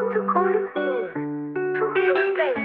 to Conan's Keys to Real Estate.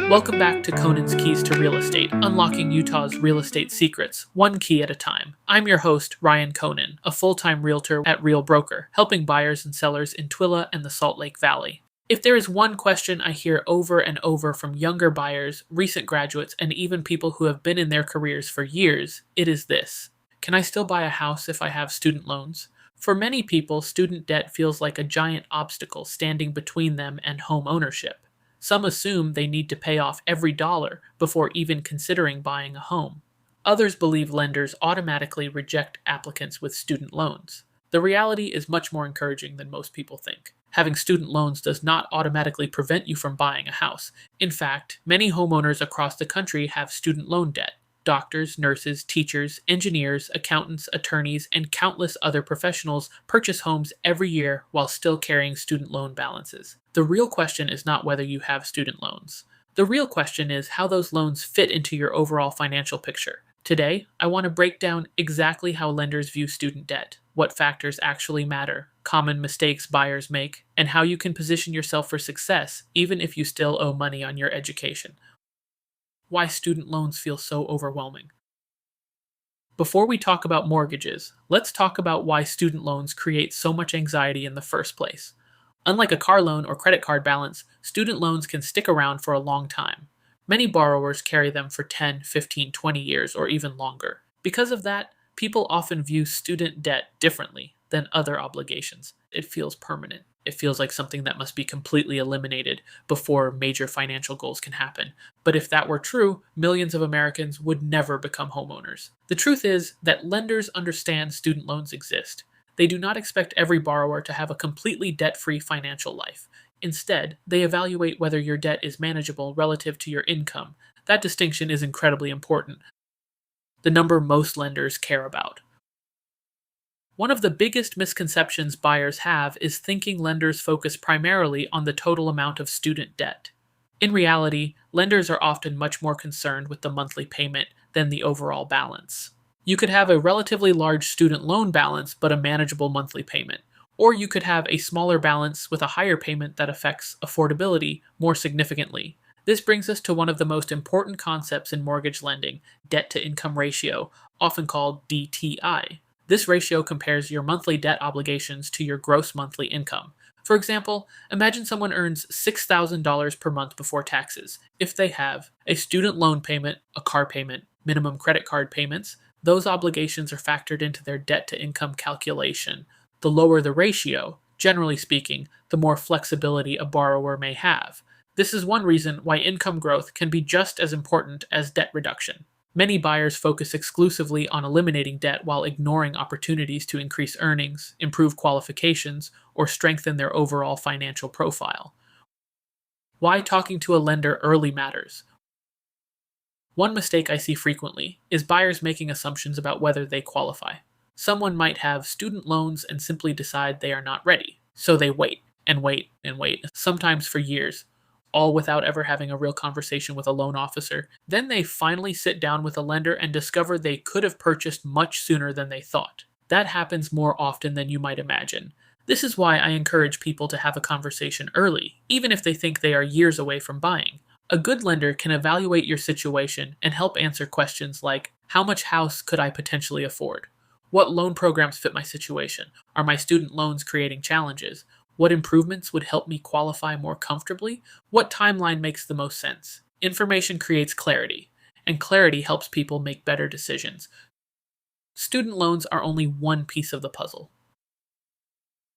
Welcome back to Conan's Keys to Real Estate, unlocking Utah's real estate secrets, one key at a time. I'm your host, Ryan Conan, a full-time realtor at Real Broker, helping buyers and sellers in Twila and the Salt Lake Valley. If there is one question I hear over and over from younger buyers, recent graduates, and even people who have been in their careers for years, it is this: can I still buy a house if I have student loans? For many people, student debt feels like a giant obstacle standing between them and home ownership. Some assume they need to pay off every dollar before even considering buying a home. Others believe lenders automatically reject applicants with student loans. The reality is much more encouraging than most people think. Having student loans does not automatically prevent you from buying a house. In fact, many homeowners across the country have student loan debt. Doctors, nurses, teachers, engineers, accountants, attorneys, and countless other professionals purchase homes every year while still carrying student loan balances. The real question is not whether you have student loans. The real question is how those loans fit into your overall financial picture. Today, I want to break down exactly how lenders view student debt, what factors actually matter, common mistakes buyers make, and how you can position yourself for success even if you still owe money on your education. Why student loans feel so overwhelming. Before we talk about mortgages, let's talk about why student loans create so much anxiety in the first place. Unlike a car loan or credit card balance, student loans can stick around for a long time. Many borrowers carry them for 10, 15, 20 years or even longer. Because of that, people often view student debt differently than other obligations. It feels permanent. It feels like something that must be completely eliminated before major financial goals can happen. But if that were true, millions of Americans would never become homeowners. The truth is that lenders understand student loans exist. They do not expect every borrower to have a completely debt-free financial life. Instead, they evaluate whether your debt is manageable relative to your income. That distinction is incredibly important. The number most lenders care about. One of the biggest misconceptions buyers have is thinking lenders focus primarily on the total amount of student debt. In reality, lenders are often much more concerned with the monthly payment than the overall balance. You could have a relatively large student loan balance but a manageable monthly payment, or you could have a smaller balance with a higher payment that affects affordability more significantly. This brings us to one of the most important concepts in mortgage lending, debt-to-income ratio, often called DTI. This ratio compares your monthly debt obligations to your gross monthly income. For example, imagine someone earns $6,000 per month before taxes. If they have a student loan payment, a car payment, minimum credit card payments, those obligations are factored into their debt-to-income calculation. The lower the ratio, generally speaking, the more flexibility a borrower may have. This is one reason why income growth can be just as important as debt reduction. Many buyers focus exclusively on eliminating debt while ignoring opportunities to increase earnings, improve qualifications, or strengthen their overall financial profile. Why talking to a lender early matters. One mistake I see frequently is buyers making assumptions about whether they qualify. Someone might have student loans and simply decide they are not ready, so they wait and wait and wait, sometimes for years, all without ever having a real conversation with a loan officer. Then they finally sit down with a lender and discover they could have purchased much sooner than they thought. That happens more often than you might imagine. This is why I encourage people to have a conversation early, even if they think they are years away from buying. A good lender can evaluate your situation and help answer questions like, how much house could I potentially afford? What loan programs fit my situation? Are my student loans creating challenges? What improvements would help me qualify more comfortably? What timeline makes the most sense? Information creates clarity, and clarity helps people make better decisions. Student loans are only one piece of the puzzle.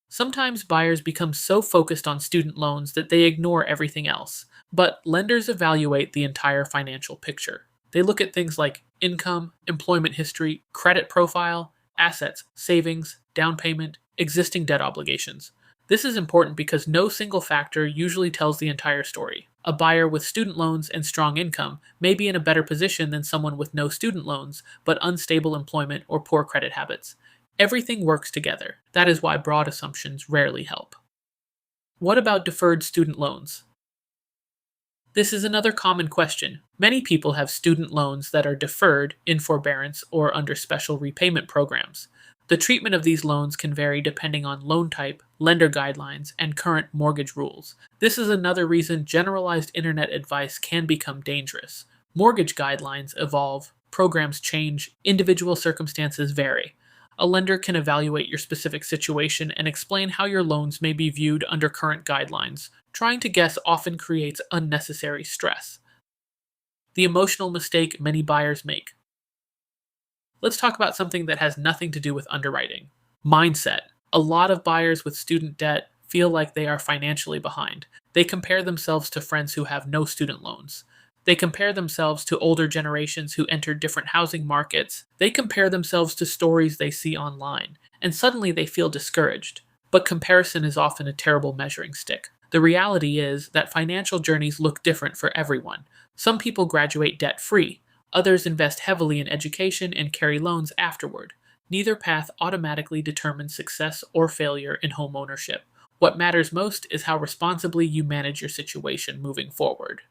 Sometimes buyers become so focused on student loans that they ignore everything else, but lenders evaluate the entire financial picture. They look at things like income, employment history, credit profile, assets, savings, down payment, existing debt obligations. This is important because no single factor usually tells the entire story. A buyer with student loans and strong income may be in a better position than someone with no student loans but unstable employment or poor credit habits. Everything works together. That is why broad assumptions rarely help. What about deferred student loans? This is another common question. Many people have student loans that are deferred in forbearance or under special repayment programs. The treatment of these loans can vary depending on loan type, lender guidelines, and current mortgage rules. This is another reason generalized internet advice can become dangerous. Mortgage guidelines evolve, programs change, individual circumstances vary. A lender can evaluate your specific situation and explain how your loans may be viewed under current guidelines. Trying to guess often creates unnecessary stress. The emotional mistake many buyers make. Let's talk about something that has nothing to do with underwriting. Mindset. A lot of buyers with student debt feel like they are financially behind. They compare themselves to friends who have no student loans. They compare themselves to older generations who entered different housing markets. They compare themselves to stories they see online, and suddenly they feel discouraged. But comparison is often a terrible measuring stick. The reality is that financial journeys look different for everyone. Some people graduate debt-free. Others invest heavily in education and carry loans afterward. Neither path automatically determines success or failure in home ownership. What matters most is how responsibly you manage your situation moving forward.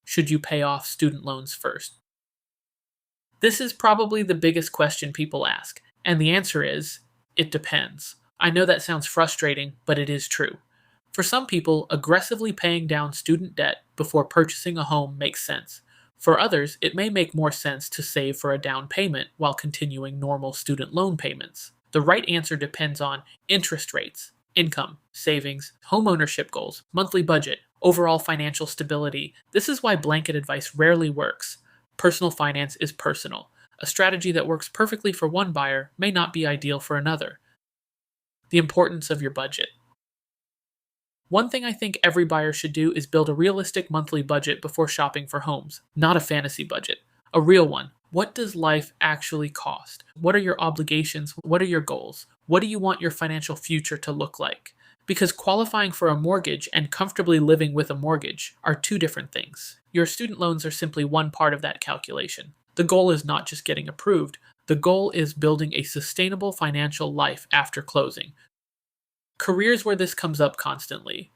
Should you pay off student loans first? This is probably the biggest question people ask, and the answer is, it depends. I know that sounds frustrating, but it is true. For some people, aggressively paying down student debt before purchasing a home makes sense. For others, it may make more sense to save for a down payment while continuing normal student loan payments. The right answer depends on interest rates, income, savings, home ownership goals, monthly budget, overall financial stability. This is why blanket advice rarely works. Personal finance is personal. A strategy that works perfectly for one buyer may not be ideal for another. The importance of your budget. One thing I think every buyer should do is build a realistic monthly budget before shopping for homes. Not a fantasy budget, a real one. What does life actually cost? What are your obligations? What are your goals? What do you want your financial future to look like? Because qualifying for a mortgage and comfortably living with a mortgage are two different things. Your student loans are simply one part of that calculation. The goal is not just getting approved. The goal is building a sustainable financial life after closing. Careers where this comes up constantly.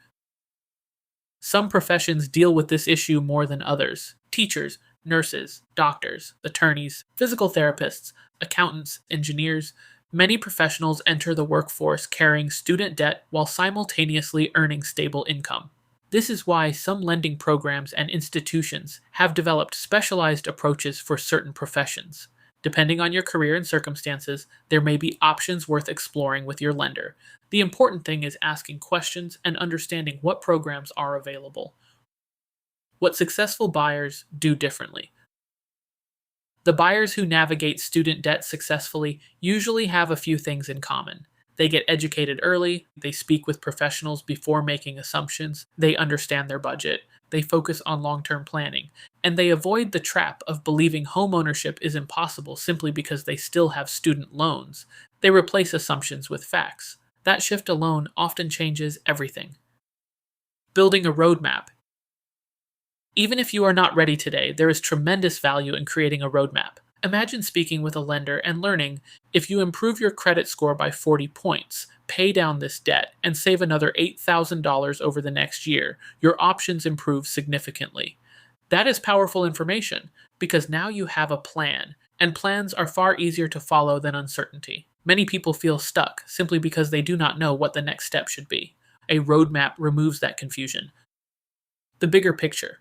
Some professions deal with this issue more than others. Teachers, nurses, doctors, attorneys, physical therapists, accountants, engineers. Many professionals enter the workforce carrying student debt while simultaneously earning stable income. This is why some lending programs and institutions have developed specialized approaches for certain professions. Depending on your career and circumstances, there may be options worth exploring with your lender. The important thing is asking questions and understanding what programs are available. What successful buyers do differently. The buyers who navigate student debt successfully usually have a few things in common. They get educated early, they speak with professionals before making assumptions, they understand their budget, they focus on long-term planning, and they avoid the trap of believing homeownership is impossible simply because they still have student loans. They replace assumptions with facts. That shift alone often changes everything. Building a roadmap. Even if you are not ready today, there is tremendous value in creating a roadmap. Imagine speaking with a lender and learning, if you improve your credit score by 40 points, pay down this debt, and save another $8,000 over the next year, your options improve significantly. That is powerful information, because now you have a plan, and plans are far easier to follow than uncertainty. Many people feel stuck simply because they do not know what the next step should be. A roadmap removes that confusion. The bigger picture.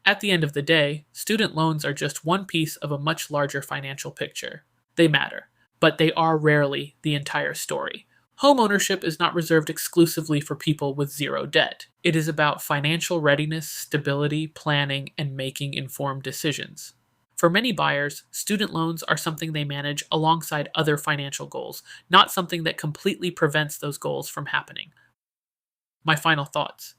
At the end of the day, student loans are just one piece of a much larger financial picture. They matter, but they are rarely the entire story. Homeownership is not reserved exclusively for people with zero debt. It is about financial readiness, stability, planning, and making informed decisions. For many buyers, student loans are something they manage alongside other financial goals, not something that completely prevents those goals from happening. My final thoughts.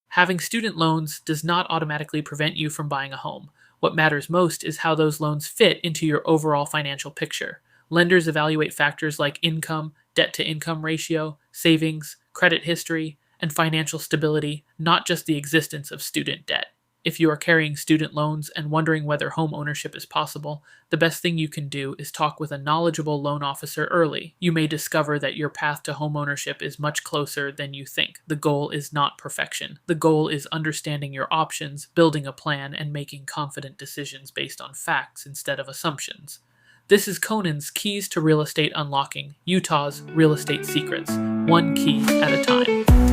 Having student loans does not automatically prevent you from buying a home. What matters most is how those loans fit into your overall financial picture. Lenders evaluate factors like income, debt-to-income ratio, savings, credit history, and financial stability, not just the existence of student debt. If you are carrying student loans and wondering whether home ownership is possible, the best thing you can do is talk with a knowledgeable loan officer early. You may discover that your path to home ownership is much closer than you think. The goal is not perfection. The goal is understanding your options, building a plan, and making confident decisions based on facts instead of assumptions. This is Conan's Keys to Real Estate Unlocking Utah's Real Estate Secrets, one key at a time.